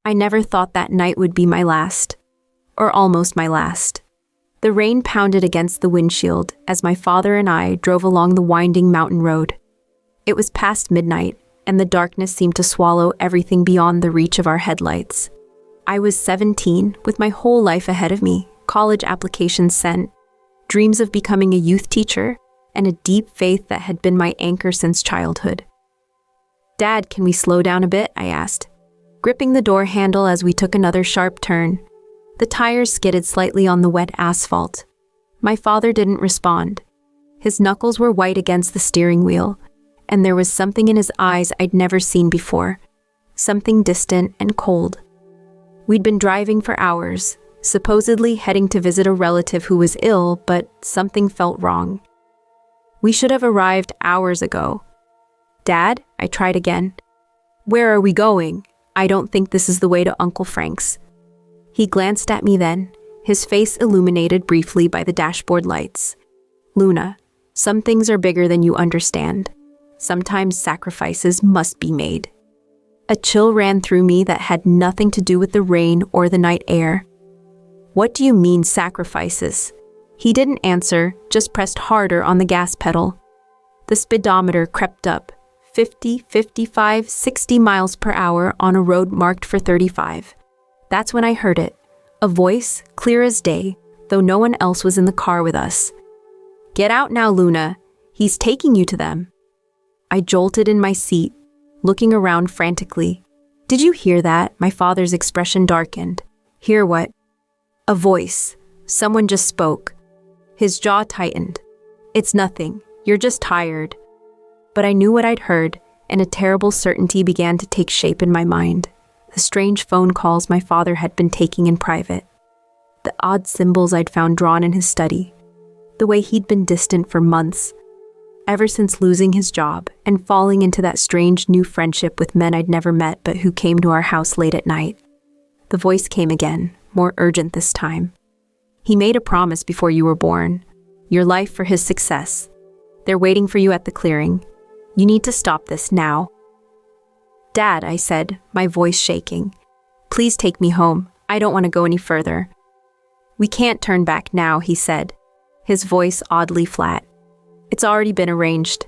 I never thought that night would be my last, or almost my last. The rain pounded against the windshield as my father and I drove along the winding mountain road. It was past midnight, and the darkness seemed to swallow everything beyond the reach of our headlights. I was 17, with my whole life ahead of me, college applications sent, dreams of becoming a youth teacher, and a deep faith that had been my anchor since childhood. "Dad, can we slow down a bit?" I asked, gripping the door handle as we took another sharp turn. The tires skidded slightly on the wet asphalt. My father didn't respond. His knuckles were white against the steering wheel, and there was something in his eyes I'd never seen before, something distant and cold. We'd been driving for hours, supposedly heading to visit a relative who was ill, but something felt wrong. We should have arrived hours ago. "Dad?" I tried again. "Where are we going? I don't think this is the way to Uncle Frank's." He glanced at me then, his face illuminated briefly by the dashboard lights. "Luna, some things are bigger than you understand. Sometimes sacrifices must be made." A chill ran through me that had nothing to do with the rain or the night air. "What do you mean, sacrifices?" He didn't answer, just pressed harder on the gas pedal. The speedometer crept up, 50, 55, 60 miles per hour on a road marked for 35. That's when I heard it, a voice, clear as day, though no one else was in the car with us. "Get out now, Luna. He's taking you to them." I jolted in my seat, looking around frantically. "Did you hear that?" My father's expression darkened. "Hear what?" "A voice. Someone just spoke." His jaw tightened. "It's nothing. You're just tired." But I knew what I'd heard, and a terrible certainty began to take shape in my mind. The strange phone calls my father had been taking in private. The odd symbols I'd found drawn in his study. The way he'd been distant for months, ever since losing his job and falling into that strange new friendship with men I'd never met but who came to our house late at night. The voice came again, more urgent this time. "He made a promise before you were born. Your life for his success. They're waiting for you at the clearing. You need to stop this now." "Dad," I said, my voice shaking. "Please take me home. I don't want to go any further." "We can't turn back now," he said, his voice oddly flat. "It's already been arranged."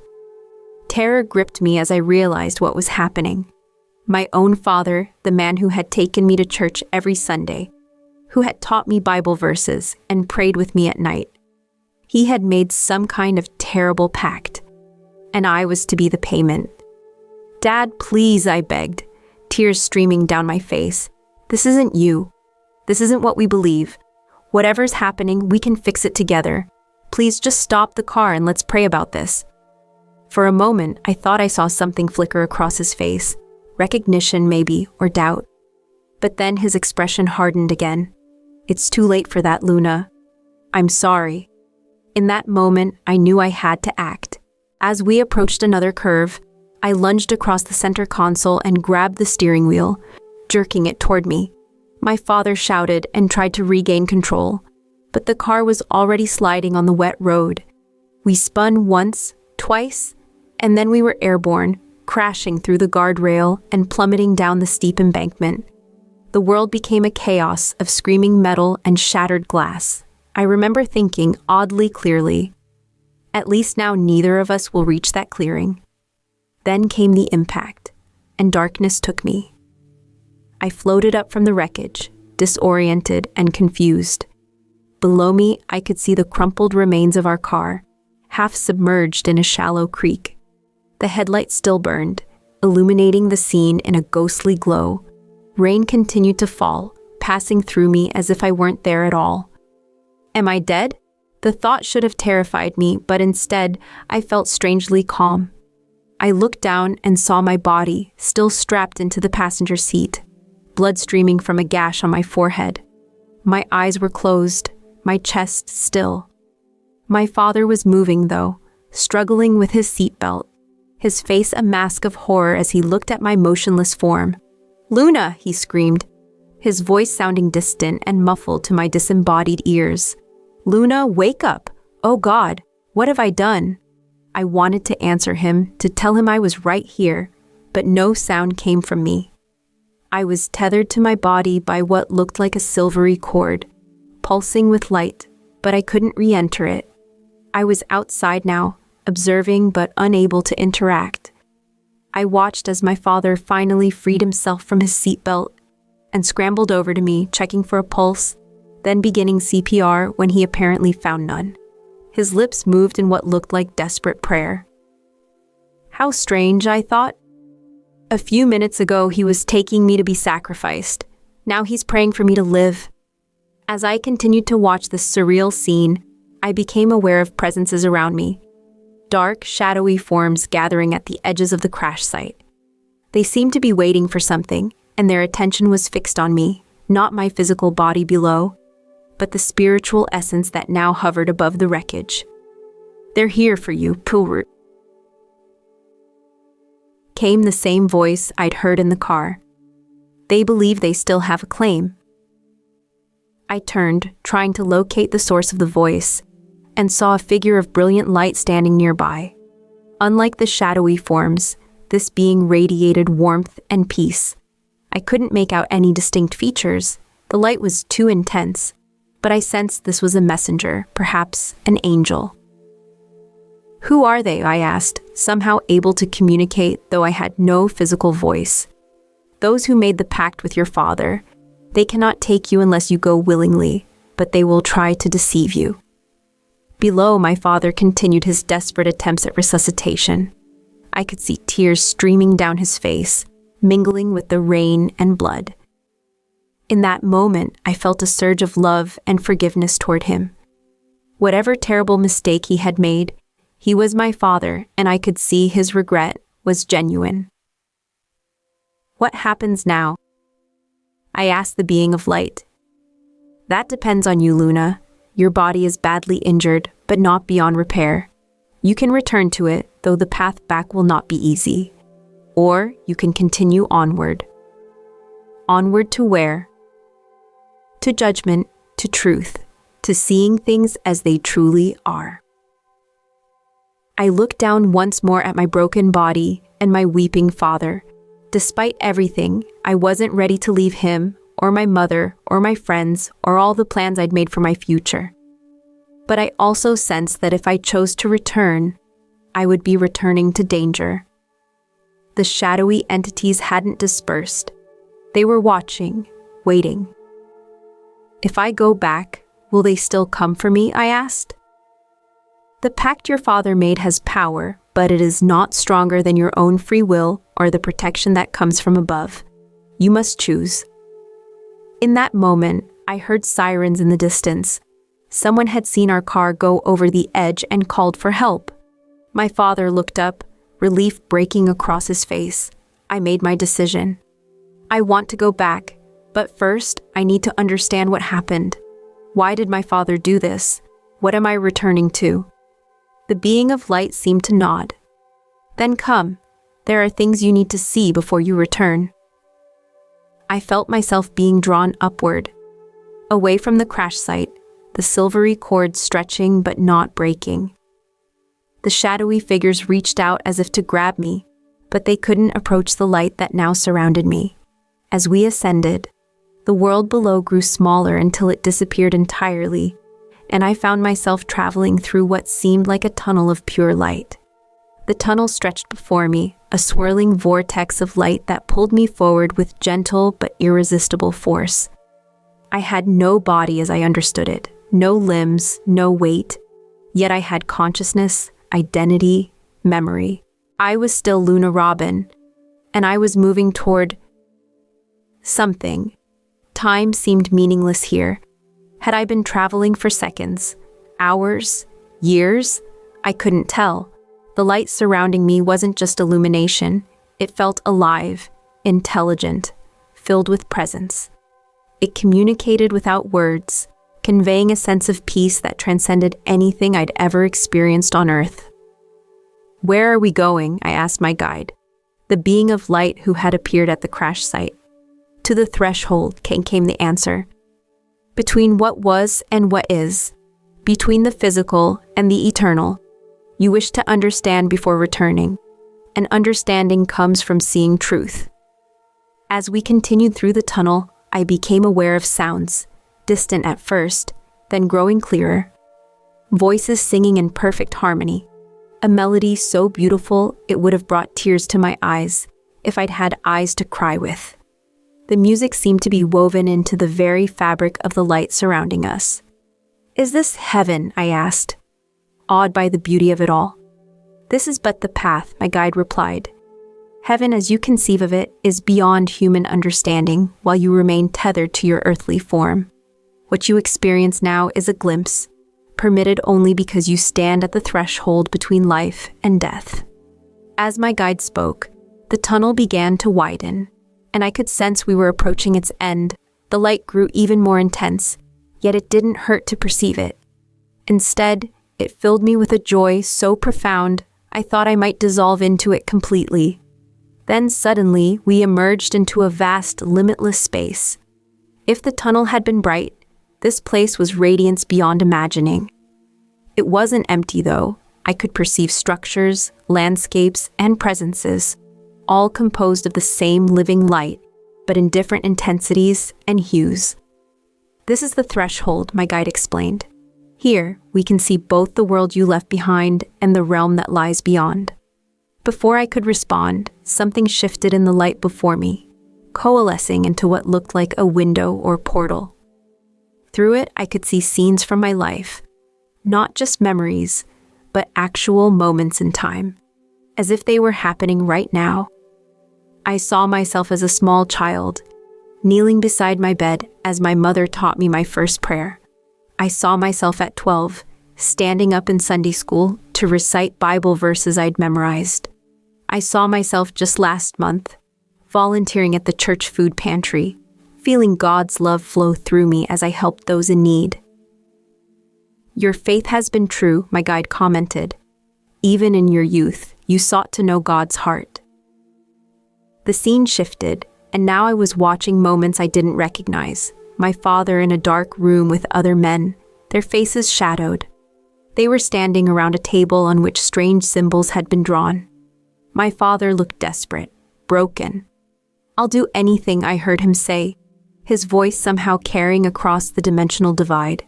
Terror gripped me as I realized what was happening. My own father, the man who had taken me to church every Sunday, who had taught me Bible verses and prayed with me at night. He had made some kind of terrible pact, and I was to be the payment. "Dad, please," I begged, tears streaming down my face. "This isn't you. This isn't what we believe. Whatever's happening, we can fix it together. Please just stop the car and let's pray about this." For a moment, I thought I saw something flicker across his face, recognition maybe, or doubt. But then his expression hardened again. "It's too late for that, Luna. I'm sorry." In that moment, I knew I had to act. As we approached another curve, I lunged across the center console and grabbed the steering wheel, jerking it toward me. My father shouted and tried to regain control, but the car was already sliding on the wet road. We spun once, twice, and then we were airborne, crashing through the guardrail and plummeting down the steep embankment. The world became a chaos of screaming metal and shattered glass. I remember thinking oddly clearly, at least now neither of us will reach that clearing. Then came the impact, and darkness took me. I floated up from the wreckage, disoriented and confused. Below me, I could see the crumpled remains of our car, half submerged in a shallow creek. The headlights still burned, illuminating the scene in a ghostly glow. Rain continued to fall, passing through me as if I weren't there at all. Am I dead? The thought should have terrified me, but instead, I felt strangely calm. I looked down and saw my body, still strapped into the passenger seat, blood streaming from a gash on my forehead. My eyes were closed, my chest still. My father was moving, though, struggling with his seatbelt, his face a mask of horror as he looked at my motionless form. "Luna!" he screamed, his voice sounding distant and muffled to my disembodied ears. "Luna, wake up! Oh God, what have I done?" I wanted to answer him, to tell him I was right here, but no sound came from me. I was tethered to my body by what looked like a silvery cord, pulsing with light, but I couldn't re-enter it. I was outside now, observing but unable to interact. I watched as my father finally freed himself from his seatbelt and scrambled over to me, checking for a pulse, then beginning CPR when he apparently found none. His lips moved in what looked like desperate prayer. How strange, I thought. A few minutes ago, he was taking me to be sacrificed. Now he's praying for me to live. As I continued to watch this surreal scene, I became aware of presences around me. Dark, shadowy forms gathering at the edges of the crash site. They seemed to be waiting for something, and their attention was fixed on me, not my physical body below, but the spiritual essence that now hovered above the wreckage. They're here for you, Pilroot. Came the same voice I'd heard in the car. They believe they still have a claim. I turned, trying to locate the source of the voice, and saw a figure of brilliant light standing nearby. Unlike the shadowy forms, this being radiated warmth and peace. I couldn't make out any distinct features. The light was too intense, but I sensed this was a messenger, perhaps an angel. Who are they? I asked, somehow able to communicate, though I had no physical voice. Those who made the pact with your father. They cannot take you unless you go willingly, but they will try to deceive you. Below, my father continued his desperate attempts at resuscitation. I could see tears streaming down his face, mingling with the rain and blood. In that moment, I felt a surge of love and forgiveness toward him. Whatever terrible mistake he had made, he was my father, and I could see his regret was genuine. What happens now? I asked the being of light. That depends on you, Luna. Your body is badly injured, but not beyond repair. You can return to it, though the path back will not be easy. Or you can continue onward. Onward to where? To judgment, to truth, to seeing things as they truly are. I looked down once more at my broken body and my weeping father. Despite everything, I wasn't ready to leave him, or my mother, or my friends, or all the plans I'd made for my future. But I also sensed that if I chose to return, I would be returning to danger. The shadowy entities hadn't dispersed. They were watching, waiting. If I go back, will they still come for me? I asked. The pact your father made has power, but it is not stronger than your own free will or the protection that comes from above. You must choose. In that moment, I heard sirens in the distance. Someone had seen our car go over the edge and called for help. My father looked up, relief breaking across his face. I made my decision. I want to go back, but first, I need to understand what happened. Why did my father do this? What am I returning to? The being of light seemed to nod. Then come. There are things you need to see before you return. I felt myself being drawn upward, away from the crash site, the silvery cord stretching but not breaking. The shadowy figures reached out as if to grab me, but they couldn't approach the light that now surrounded me. As we ascended, the world below grew smaller until it disappeared entirely, and I found myself traveling through what seemed like a tunnel of pure light. The tunnel stretched before me, a swirling vortex of light that pulled me forward with gentle but irresistible force. I had no body as I understood it, no limbs, no weight, yet I had consciousness, identity, memory. I was still Luna Robin, and I was moving toward something. Time seemed meaningless here. Had I been traveling for seconds, hours, years? I couldn't tell. The light surrounding me wasn't just illumination. It felt alive, intelligent, filled with presence. It communicated without words, conveying a sense of peace that transcended anything I'd ever experienced on Earth. Where are we going? I asked my guide, the being of light who had appeared at the crash site. To the threshold, came the answer. Between what was and what is, between the physical and the eternal. You wish to understand before returning, and understanding comes from seeing truth. As we continued through the tunnel, I became aware of sounds, distant at first, then growing clearer. Voices singing in perfect harmony. A melody so beautiful it would have brought tears to my eyes if I'd had eyes to cry with. The music seemed to be woven into the very fabric of the light surrounding us. "Is this heaven?" I asked, awed by the beauty of it all. "This is but the path," my guide replied. "Heaven, as you conceive of it, is beyond human understanding while you remain tethered to your earthly form. What you experience now is a glimpse, permitted only because you stand at the threshold between life and death." As my guide spoke, the tunnel began to widen, and I could sense we were approaching its end. The light grew even more intense, yet it didn't hurt to perceive it. Instead, it filled me with a joy so profound I thought I might dissolve into it completely. Then suddenly, we emerged into a vast, limitless space. If the tunnel had been bright, this place was radiance beyond imagining. It wasn't empty, though. I could perceive structures, landscapes, and presences, all composed of the same living light, but in different intensities and hues. "This is the threshold," my guide explained. "Here, we can see both the world you left behind and the realm that lies beyond." Before I could respond, something shifted in the light before me, coalescing into what looked like a window or portal. Through it, I could see scenes from my life, not just memories, but actual moments in time, as if they were happening right now. I saw myself as a small child, kneeling beside my bed as my mother taught me my first prayer. I saw myself at 12, standing up in Sunday school to recite Bible verses I'd memorized. I saw myself just last month, volunteering at the church food pantry, feeling God's love flow through me as I helped those in need. "Your faith has been true," my guide commented. "Even in your youth, you sought to know God's heart." The scene shifted, and now I was watching moments I didn't recognize. My father in a dark room with other men, their faces shadowed. They were standing around a table on which strange symbols had been drawn. My father looked desperate, broken. "I'll do anything," I heard him say, his voice somehow carrying across the dimensional divide.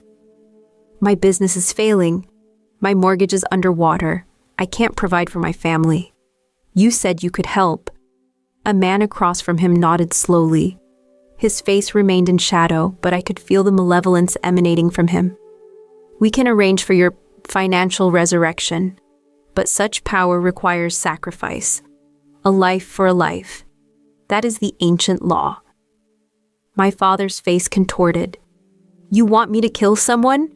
"My business is failing. My mortgage is underwater. I can't provide for my family. You said you could help." A man across from him nodded slowly. His face remained in shadow, but I could feel the malevolence emanating from him. "We can arrange for your financial resurrection, but such power requires sacrifice. A life for a life. That is the ancient law." My father's face contorted. "You want me to kill someone?"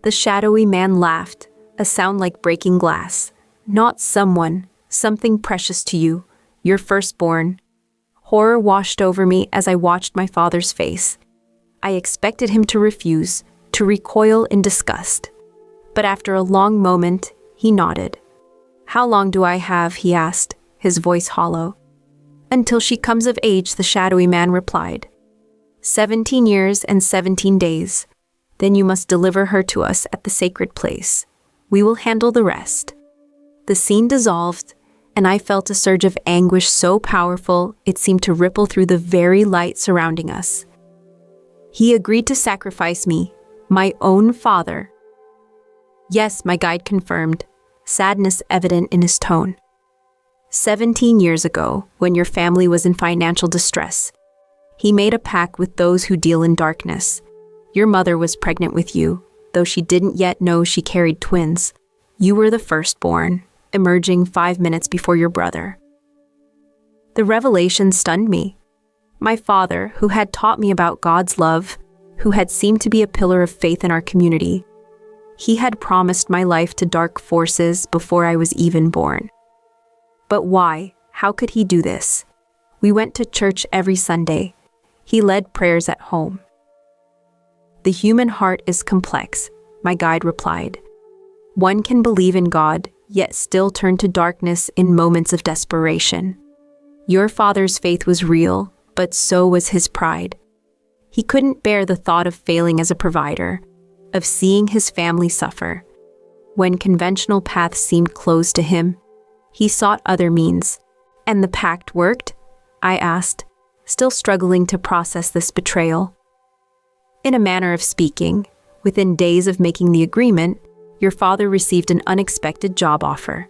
The shadowy man laughed, a sound like breaking glass. "Not someone, something precious to you, your firstborn." Horror washed over me as I watched my father's face. I expected him to refuse, to recoil in disgust. But after a long moment, he nodded. "How long do I have?" he asked, his voice hollow. "Until she comes of age," the shadowy man replied. 17 years and 17 days. Then you must deliver her to us at the sacred place. We will handle the rest." The scene dissolved, and I felt a surge of anguish so powerful it seemed to ripple through the very light surrounding us. He agreed to sacrifice me, my own father. "Yes," my guide confirmed, sadness evident in his tone. 17 years ago, when your family was in financial distress, he made a pact with those who deal in darkness. Your mother was pregnant with you, though she didn't yet know she carried twins. You were the firstborn, emerging 5 minutes before your brother. The revelation stunned me. My father, who had taught me about God's love, who had seemed to be a pillar of faith in our community, he had promised my life to dark forces before I was even born. But why? How could he do this? We went to church every Sunday. He led prayers at home. "The human heart is complex," my guide replied. "One can believe in God, yet still turn to darkness in moments of desperation. Your father's faith was real, but so was his pride. He couldn't bear the thought of failing as a provider, of seeing his family suffer. When conventional paths seemed closed to him, he sought other means. And the pact worked?" I asked, still struggling to process this betrayal. In a manner of speaking, within days of making the agreement, your father received an unexpected job offer.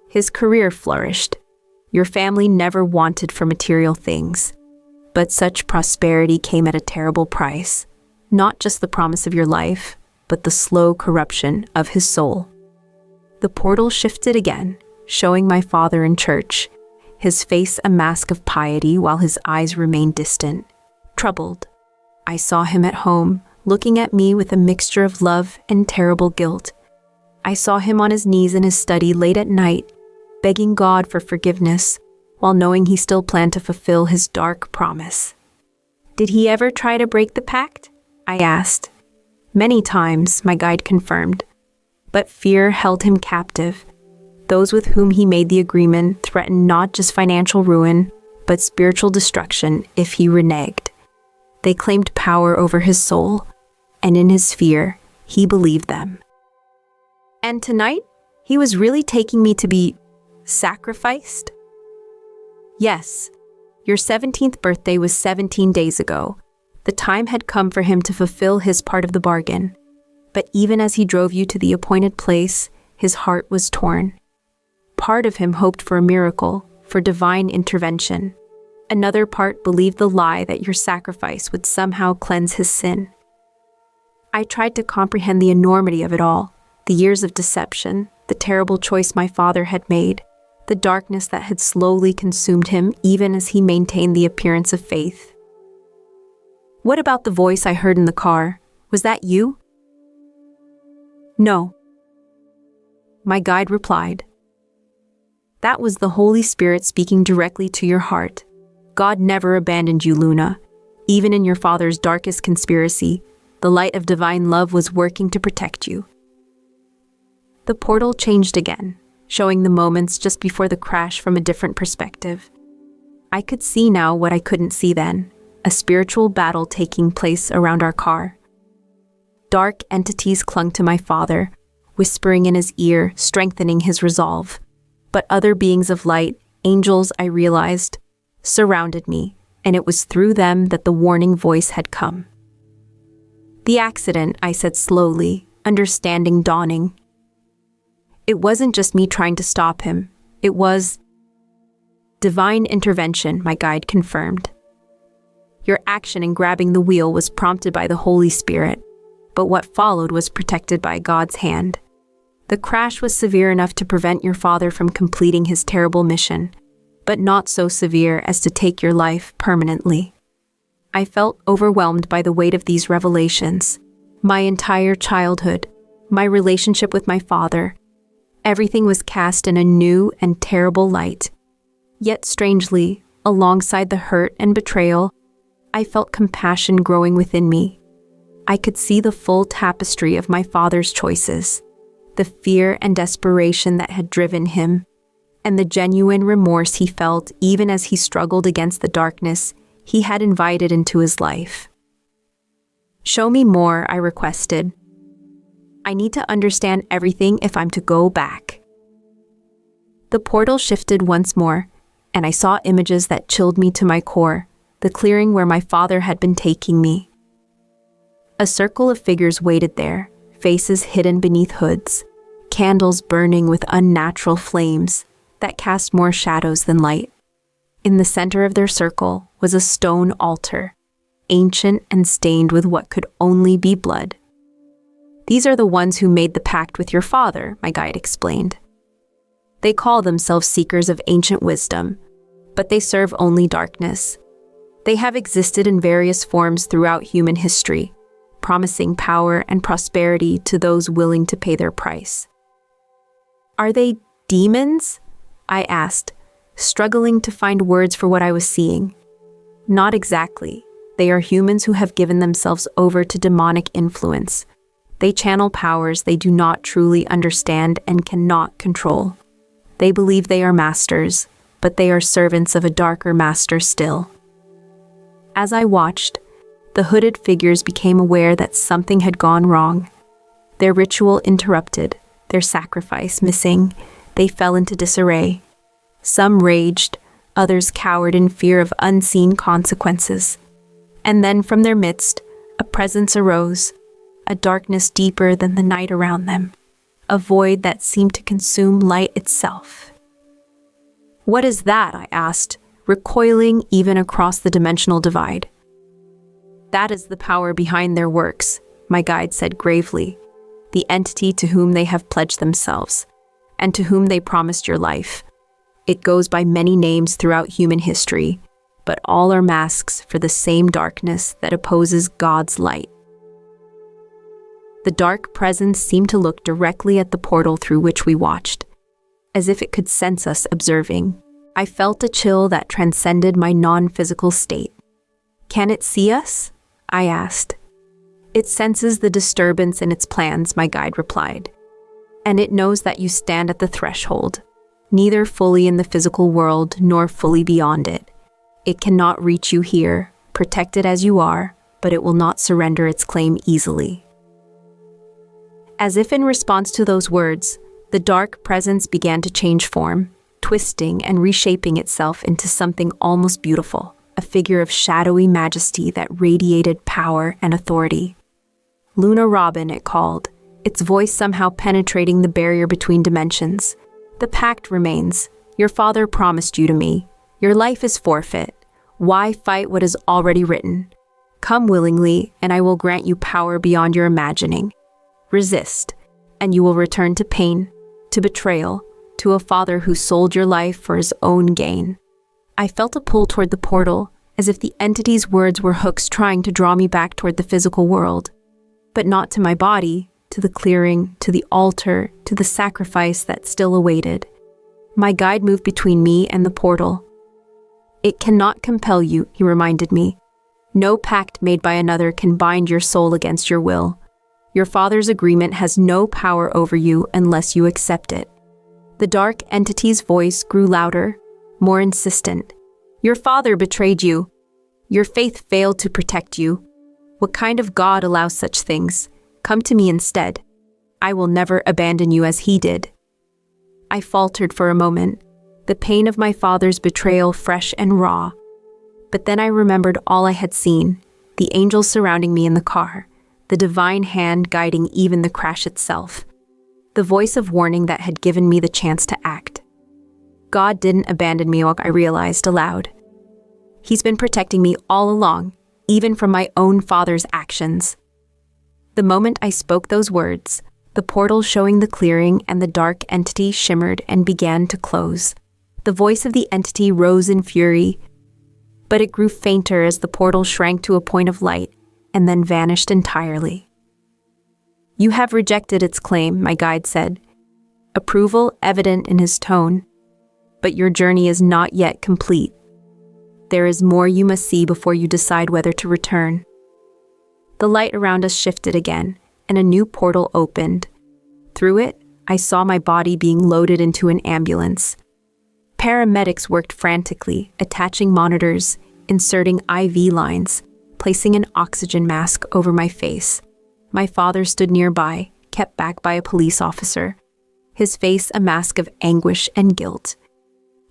His career flourished. Your family never wanted for material things. But such prosperity came at a terrible price. Not just the promise of your life, but the slow corruption of his soul. The portal shifted again, showing my father in church, his face a mask of piety while his eyes remained distant, troubled. I saw him at home, looking at me with a mixture of love and terrible guilt. I saw him on his knees in his study late at night, begging God for forgiveness, while knowing he still planned to fulfill his dark promise. Did he ever try to break the pact? I asked. Many times, my guide confirmed. But fear held him captive. Those with whom he made the agreement threatened not just financial ruin, but spiritual destruction if he reneged. They claimed power over his soul, and in his fear, he believed them. And tonight, he was really taking me to be sacrificed? Yes, your 17th birthday was 17 days ago. The time had come for him to fulfill his part of the bargain. But even as he drove you to the appointed place, his heart was torn. Part of him hoped for a miracle, for divine intervention. Another part believed the lie that your sacrifice would somehow cleanse his sin. I tried to comprehend the enormity of it all, the years of deception, the terrible choice my father had made, the darkness that had slowly consumed him even as he maintained the appearance of faith. What about the voice I heard in the car? Was that you? No. My guide replied. That was the Holy Spirit speaking directly to your heart. God never abandoned you, Luna. Even in your father's darkest conspiracy, the light of divine love was working to protect you. The portal changed again, showing the moments just before the crash from a different perspective. I could see now what I couldn't see then, a spiritual battle taking place around our car. Dark entities clung to my father, whispering in his ear, strengthening his resolve. But other beings of light, angels, I realized, surrounded me, and it was through them that the warning voice had come. The accident, I said slowly, understanding dawning. It wasn't just me trying to stop him. It was divine intervention, my guide confirmed. Your action in grabbing the wheel was prompted by the Holy Spirit, but what followed was protected by God's hand. The crash was severe enough to prevent your father from completing his terrible mission, but not so severe as to take your life permanently. I felt overwhelmed by the weight of these revelations. My entire childhood, my relationship with my father, everything was cast in a new and terrible light. Yet strangely, alongside the hurt and betrayal, I felt compassion growing within me. I could see the full tapestry of my father's choices, the fear and desperation that had driven him, and the genuine remorse he felt even as he struggled against the darkness he had invited into his life. Show me more, I requested. I need to understand everything if I'm to go back. The portal shifted once more, and I saw images that chilled me to my core, the clearing where my father had been taking me. A circle of figures waited there, faces hidden beneath hoods, candles burning with unnatural flames that cast more shadows than light. In the center of their circle was a stone altar, ancient and stained with what could only be blood. These are the ones who made the pact with your father, my guide explained. They call themselves seekers of ancient wisdom, but they serve only darkness. They have existed in various forms throughout human history, promising power and prosperity to those willing to pay their price. Are they demons? I asked, struggling to find words for what I was seeing. Not exactly. They are humans who have given themselves over to demonic influence. They channel powers they do not truly understand and cannot control. They believe they are masters, but they are servants of a darker master still. As I watched, the hooded figures became aware that something had gone wrong. Their ritual interrupted, their sacrifice missing, they fell into disarray. Some raged, others cowered in fear of unseen consequences. And then from their midst, a presence arose, a darkness deeper than the night around them, a void that seemed to consume light itself. "What is that?" I asked, recoiling even across the dimensional divide. "That is the power behind their works," my guide said gravely, "the entity to whom they have pledged themselves, and to whom they promised your life. It goes by many names throughout human history, but all are masks for the same darkness that opposes God's light." The dark presence seemed to look directly at the portal through which we watched, as if it could sense us observing. I felt a chill that transcended my non-physical state. "Can it see us?" I asked. "It senses the disturbance in its plans," my guide replied. "And it knows that you stand at the threshold, neither fully in the physical world nor fully beyond it. It cannot reach you here, protected as you are, but it will not surrender its claim easily." As if in response to those words, the dark presence began to change form, twisting and reshaping itself into something almost beautiful, a figure of shadowy majesty that radiated power and authority. "Luna Robin," it called, its voice somehow penetrating the barrier between dimensions. "The pact remains. Your father promised you to me. Your life is forfeit. Why fight what is already written? Come willingly, and I will grant you power beyond your imagining. Resist, and you will return to pain, to betrayal, to a father who sold your life for his own gain." I felt a pull toward the portal, as if the entity's words were hooks trying to draw me back toward the physical world. But not to my body, to the clearing, to the altar, to the sacrifice that still awaited. My guide moved between me and the portal. "It cannot compel you," he reminded me. "No pact made by another can bind your soul against your will. Your father's agreement has no power over you unless you accept it." The dark entity's voice grew louder, more insistent. "Your father betrayed you. Your faith failed to protect you. What kind of God allows such things? Come to me instead. I will never abandon you as he did." I faltered for a moment, the pain of my father's betrayal fresh and raw. But then I remembered all I had seen, the angels surrounding me in the car, the divine hand guiding even the crash itself, the voice of warning that had given me the chance to act. God didn't abandon me, I realized aloud. He's been protecting me all along, even from my own father's actions. The moment I spoke those words, the portal showing the clearing and the dark entity shimmered and began to close. The voice of the entity rose in fury, but it grew fainter as the portal shrank to a point of light and then vanished entirely. "You have rejected its claim," my guide said, approval evident in his tone. "But your journey is not yet complete. There is more you must see before you decide whether to return." The light around us shifted again, and a new portal opened. Through it, I saw my body being loaded into an ambulance. Paramedics worked frantically, attaching monitors, inserting IV lines, placing an oxygen mask over my face. My father stood nearby, kept back by a police officer, his face a mask of anguish and guilt.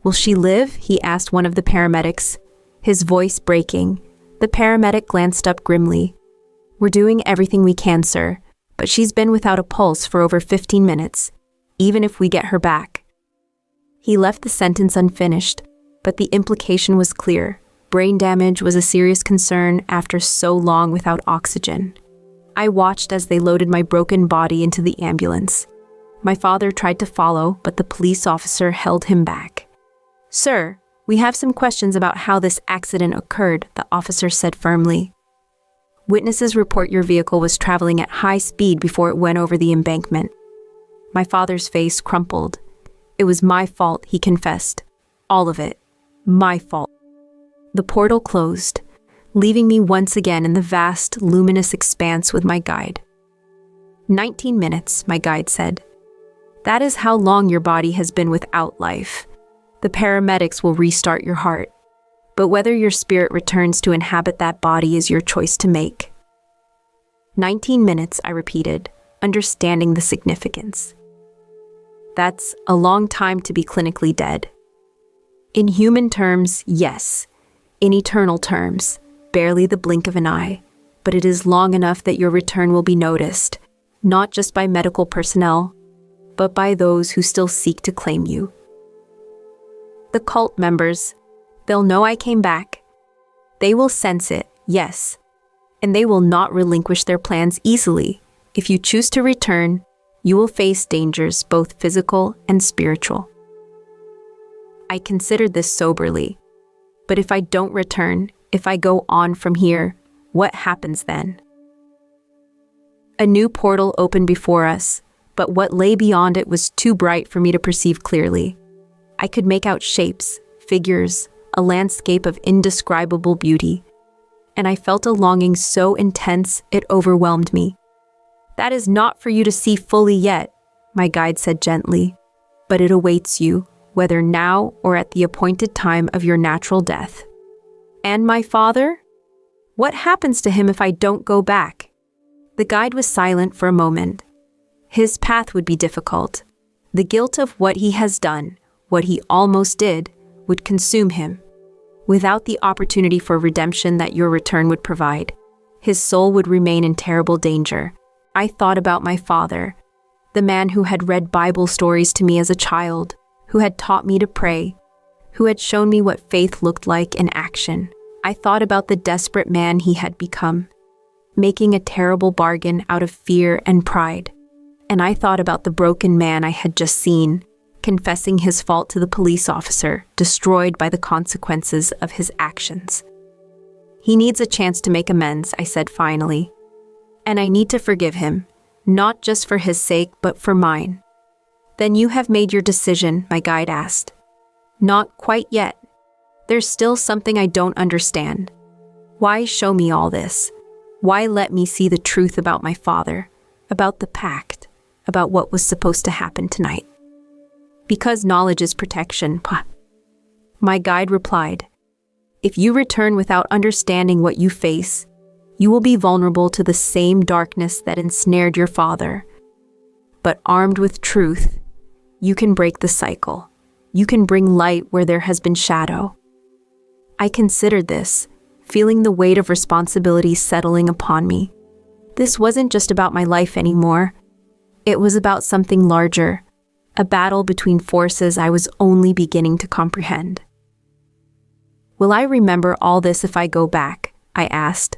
"Will she live?" he asked one of the paramedics, his voice breaking. The paramedic glanced up grimly. "We're doing everything we can, sir, but she's been without a pulse for over 15 minutes, even if we get her back." He left the sentence unfinished, but the implication was clear. Brain damage was a serious concern after so long without oxygen. I watched as they loaded my broken body into the ambulance. My father tried to follow, but the police officer held him back. "Sir, we have some questions about how this accident occurred," the officer said firmly. "Witnesses report your vehicle was traveling at high speed before it went over the embankment." My father's face crumpled. "It was my fault," he confessed. "All of it. My fault." The portal closed, leaving me once again in the vast, luminous expanse with my guide. 19 minutes, my guide said. "That is how long your body has been without life. The paramedics will restart your heart. But whether your spirit returns to inhabit that body is your choice to make." 19 minutes, I repeated, understanding the significance. That's a long time to be clinically dead. In human terms, yes. In eternal terms, barely the blink of an eye. But it is long enough that your return will be noticed, not just by medical personnel, but by those who still seek to claim you. The cult members, they'll know I came back. They will sense it, yes. And they will not relinquish their plans easily. If you choose to return, you will face dangers both physical and spiritual. I considered this soberly. But if I don't return, if I go on from here, what happens then? A new portal opened before us, but what lay beyond it was too bright for me to perceive clearly. I could make out shapes, figures, a landscape of indescribable beauty, and I felt a longing so intense it overwhelmed me. That is not for you to see fully yet, my guide said gently, but it awaits you, whether now or at the appointed time of your natural death. And my father? What happens to him if I don't go back? The guide was silent for a moment. His path would be difficult. The guilt of what he has done, what he almost did, would consume him. Without the opportunity for redemption that your return would provide, his soul would remain in terrible danger. I thought about my father, the man who had read Bible stories to me as a child, who had taught me to pray, who had shown me what faith looked like in action. I thought about the desperate man he had become, making a terrible bargain out of fear and pride. And I thought about the broken man I had just seen, confessing his fault to the police officer, destroyed by the consequences of his actions. He needs a chance to make amends, I said finally. And I need to forgive him, not just for his sake, but for mine. Then you have made your decision, my guide asked. Not quite yet. There's still something I don't understand. Why show me all this? Why let me see the truth about my father, about the pact, about what was supposed to happen tonight? Because knowledge is protection, my guide replied. If you return without understanding what you face, you will be vulnerable to the same darkness that ensnared your father. But armed with truth, you can break the cycle. You can bring light where there has been shadow. I considered this, feeling the weight of responsibility settling upon me. This wasn't just about my life anymore. It was about something larger, a battle between forces I was only beginning to comprehend. Will I remember all this if I go back? I asked.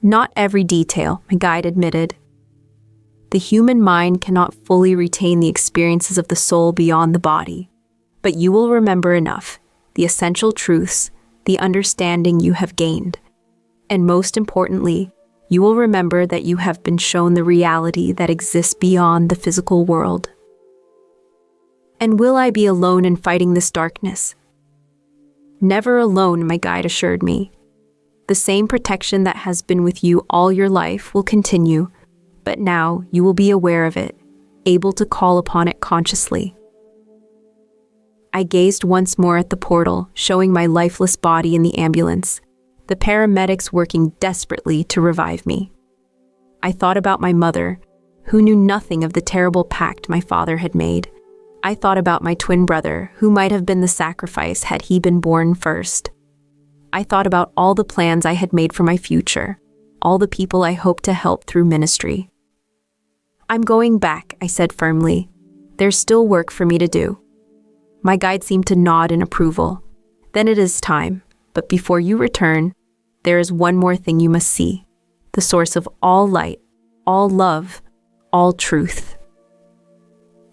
Not every detail, my guide admitted. The human mind cannot fully retain the experiences of the soul beyond the body, but you will remember enough, the essential truths, the understanding you have gained. And most importantly, you will remember that you have been shown the reality that exists beyond the physical world. And will I be alone in fighting this darkness? Never alone, my guide assured me. The same protection that has been with you all your life will continue, but now you will be aware of it, able to call upon it consciously. I gazed once more at the portal, showing my lifeless body in the ambulance, the paramedics working desperately to revive me. I thought about my mother, who knew nothing of the terrible pact my father had made. I thought about my twin brother, who might have been the sacrifice had he been born first. I thought about all the plans I had made for my future, all the people I hoped to help through ministry. I'm going back, I said firmly. There's still work for me to do. My guide seemed to nod in approval. Then it is time, but before you return, there is one more thing you must see, the source of all light, all love, all truth.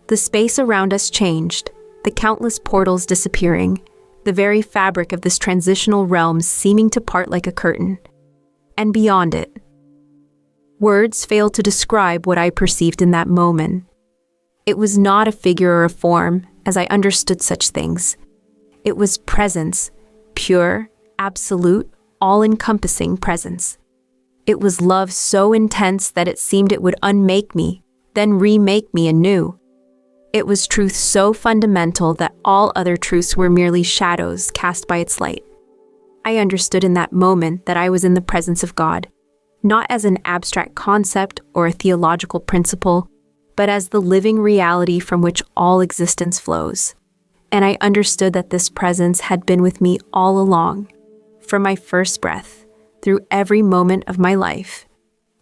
The space around us changed, the countless portals disappearing, the very fabric of this transitional realm seeming to part like a curtain. And beyond it, words fail to describe what I perceived in that moment. It was not a figure or a form, as I understood such things. It was presence, pure, absolute, all-encompassing presence. It was love so intense that it seemed it would unmake me, then remake me anew. It was truth so fundamental that all other truths were merely shadows cast by its light. I understood in that moment that I was in the presence of God, not as an abstract concept or a theological principle, but as the living reality from which all existence flows. and I understood that this presence had been with me all along, from my first breath, through every moment of my life,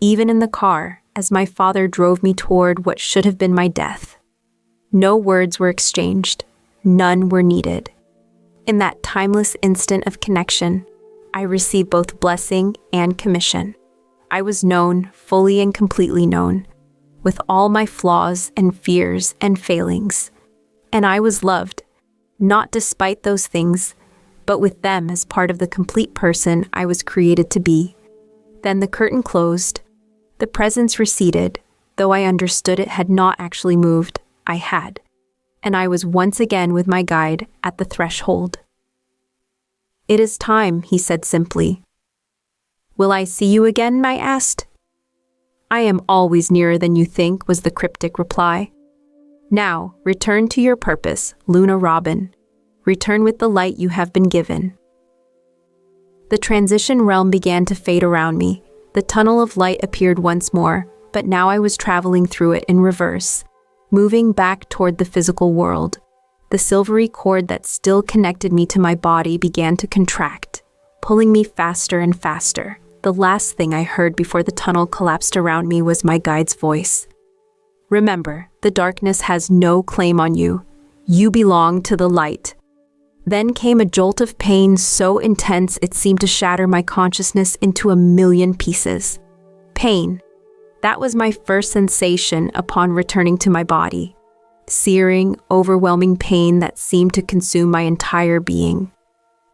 even in the car as my father drove me toward what should have been my death. No words were exchanged, none were needed. In that timeless instant of connection, I received both blessing and commission. I was known, fully and completely known, with all my flaws and fears and failings. And I was loved, not despite those things, but with them as part of the complete person I was created to be. Then the curtain closed. The presence receded, though I understood it had not actually moved. I had. And I was once again with my guide at the threshold. "It is time," he said simply. "Will I see you again?" I asked. "I am always nearer than you think," was the cryptic reply. "Now, return to your purpose, Luna Robin. Return with the light you have been given." The transition realm began to fade around me. The tunnel of light appeared once more, but now I was traveling through it in reverse, moving back toward the physical world. The silvery cord that still connected me to my body began to contract, pulling me faster and faster. The last thing I heard before the tunnel collapsed around me was my guide's voice. "Remember, the darkness has no claim on you. You belong to the light." Then came a jolt of pain so intense it seemed to shatter my consciousness into a million pieces. Pain. That was my first sensation upon returning to my body. Searing, overwhelming pain that seemed to consume my entire being.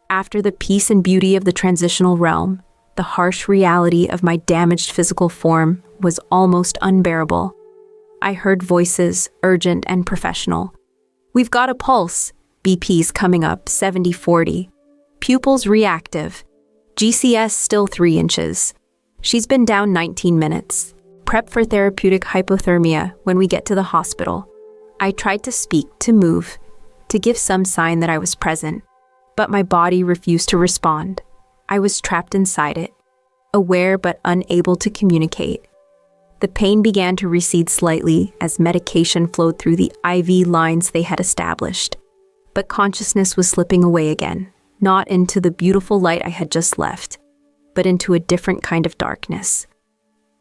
After the peace and beauty of the transitional realm, the harsh reality of my damaged physical form was almost unbearable. I heard voices, urgent and professional. "We've got a pulse. BP's coming up, 70-40. Pupils reactive. GCS still 3 inches. She's been down 19 minutes. Prep for therapeutic hypothermia when we get to the hospital." I tried to speak, to move, to give some sign that I was present, but my body refused to respond. I was trapped inside it, aware but unable to communicate. The pain began to recede slightly as medication flowed through the IV lines they had established. But consciousness was slipping away again, not into the beautiful light I had just left, but into a different kind of darkness.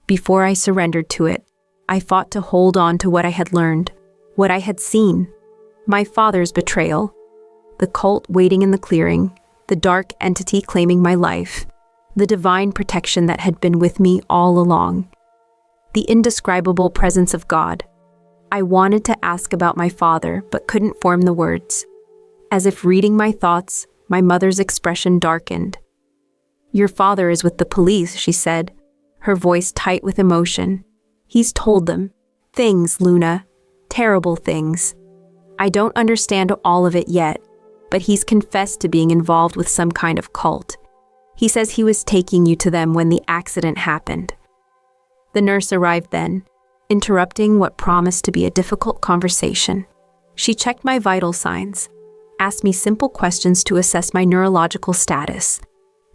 Before I surrendered to it, I fought to hold on to what I had learned, what I had seen. My father's betrayal, the cult waiting in the clearing, the dark entity claiming my life, the divine protection that had been with me all along, the indescribable presence of God. I wanted to ask about my father, but couldn't form the words. As if reading my thoughts, my mother's expression darkened. "Your father is with the police," she said, her voice tight with emotion. "He's told them things, Luna. Terrible things. I don't understand all of it yet, but he's confessed to being involved with some kind of cult. He says he was taking you to them when the accident happened." The nurse arrived then, interrupting what promised to be a difficult conversation. She checked my vital signs, asked me simple questions to assess my neurological status,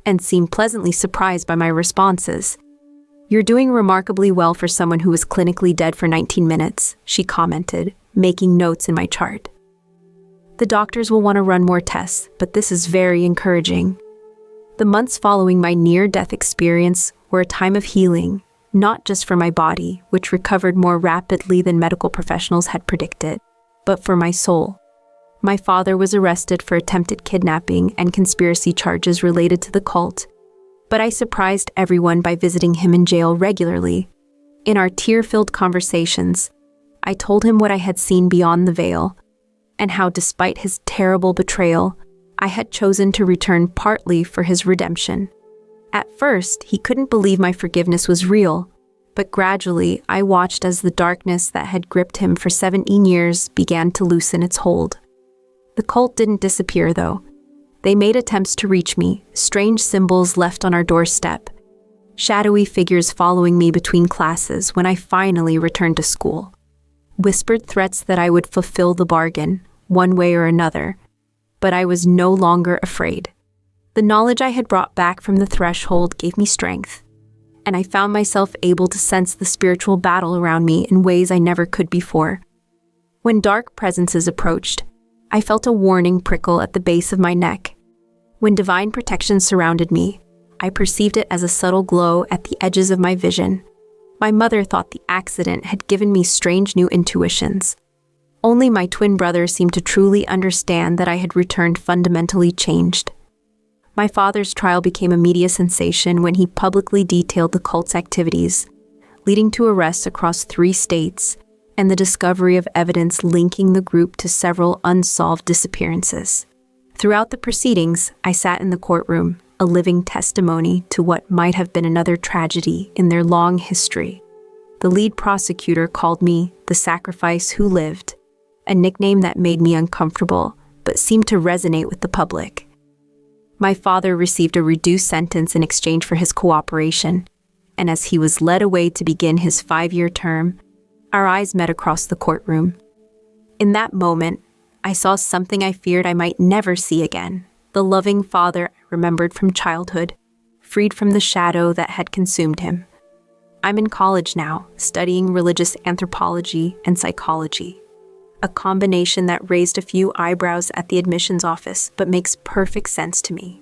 and seemed pleasantly surprised by my responses. "You're doing remarkably well for someone who was clinically dead for 19 minutes, she commented, making notes in my chart. "The doctors will want to run more tests, but this is very encouraging." The months following my near-death experience were a time of healing, not just for my body, which recovered more rapidly than medical professionals had predicted, but for my soul. My father was arrested for attempted kidnapping and conspiracy charges related to the cult, but I surprised everyone by visiting him in jail regularly. In our tear-filled conversations, I told him what I had seen beyond the veil, and how despite his terrible betrayal, I had chosen to return partly for his redemption. At first, he couldn't believe my forgiveness was real, but gradually I watched as the darkness that had gripped him for 17 years began to loosen its hold. The cult didn't disappear, though. They made attempts to reach me, strange symbols left on our doorstep, shadowy figures following me between classes when I finally returned to school, whispered threats that I would fulfill the bargain, one way or another, but I was no longer afraid. The knowledge I had brought back from the threshold gave me strength, and I found myself able to sense the spiritual battle around me in ways I never could before. When dark presences approached, I felt a warning prickle at the base of my neck. When divine protection surrounded me, I perceived it as a subtle glow at the edges of my vision. My mother thought the accident had given me strange new intuitions. Only my twin brother seemed to truly understand that I had returned fundamentally changed. My father's trial became a media sensation when he publicly detailed the cult's activities, leading to arrests across 3 states and the discovery of evidence linking the group to several unsolved disappearances. Throughout the proceedings, I sat in the courtroom, a living testimony to what might have been another tragedy in their long history. The lead prosecutor called me the sacrifice who lived, a nickname that made me uncomfortable but seemed to resonate with the public. My father received a reduced sentence in exchange for his cooperation, and as he was led away to begin his 5-year term, our eyes met across the courtroom. In that moment, I saw something I feared I might never see again, the loving father I remembered from childhood, freed from the shadow that had consumed him. I'm in college now, studying religious anthropology and psychology, a combination that raised a few eyebrows at the admissions office but makes perfect sense to me.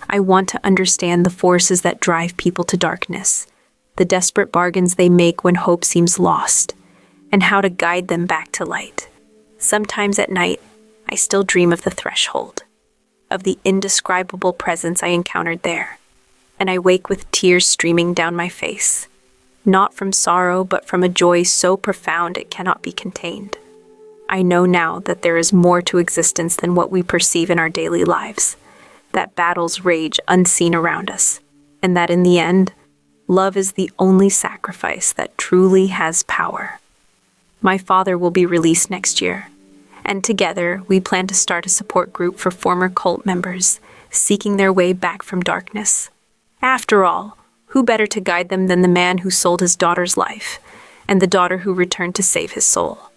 I want to understand the forces that drive people to darkness, the desperate bargains they make when hope seems lost, and how to guide them back to light. Sometimes at night, I still dream of the threshold, of the indescribable presence I encountered there, and I wake with tears streaming down my face, not from sorrow but from a joy so profound it cannot be contained. I know now that there is more to existence than what we perceive in our daily lives, that battles rage unseen around us, and that in the end, love is the only sacrifice that truly has power. My father will be released next year, and together we plan to start a support group for former cult members seeking their way back from darkness. After all, who better to guide them than the man who sold his daughter's life, and the daughter who returned to save his soul?